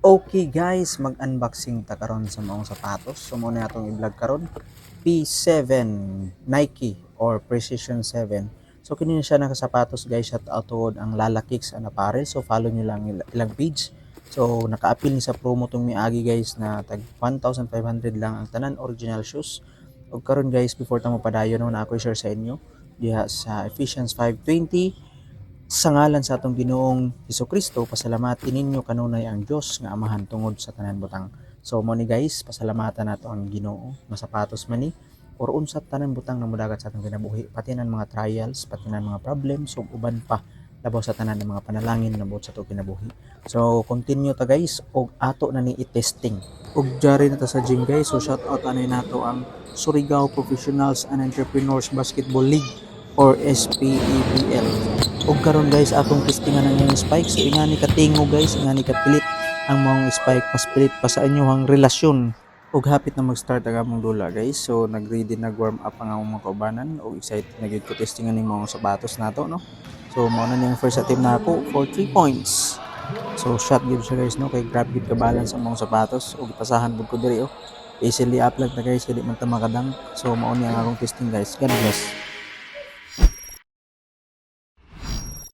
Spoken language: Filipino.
Okay guys, mag-unboxing ta karon sa maong sapatos. So muna atong i-vlog karon. P7 Nike or Precision 7. So kini na siya nakasapatos guys, shout out toward ang Lala Kicks and Apparel. So follow nyo lang ilang page. So naka-appeal ni sa promo tong miagi guys na tag 1,500 lang ang tanan original shoes. Og karon guys, before ta mo padayon na ako i-share sa inyo diha sa Ephesians 5:20. Sa ngalan sa atong Ginoong Hesukristo, pasalamatin ninyo kanunay ang Dios nga Amahan tungod sa tanan butang. So mo ni guys, pasalamatan nato ang Ginoo nga sapatos man ni or unsa tanan butang na mudagat sa atong kinabuhi, pati nan mga trials, pati nan mga problems ug uban pa labaw sa tanan ng mga panalangin na buot sa atong kinabuhi. So continue ta guys og ato na ni i-testing. Ug jari na ta sa gym guys, so shout out anay nato ang Surigao Professionals and Entrepreneurs Basketball League or SPEBL. Og karon guys atong testingan ang yung spike. So ingani katingo guys, ingani kapilit ang mga spike, mas pilit pa sa inyong relasyon. Og hapit na mag-start ang among dula guys. So nag-ready nag-warm up ang among mga kaubanan og excited na gyud ko testingan ning mga sapatos nato no. So mao na niyang first attempt na ako for 3 points. So shot gyud siya guys no, kay grab gyud ka balance ang mga sapatos og pasahan pud ko diri oh. Easily up lang ta guys, kay di man ta makadang. So mao ni ang akong testing guys. God bless.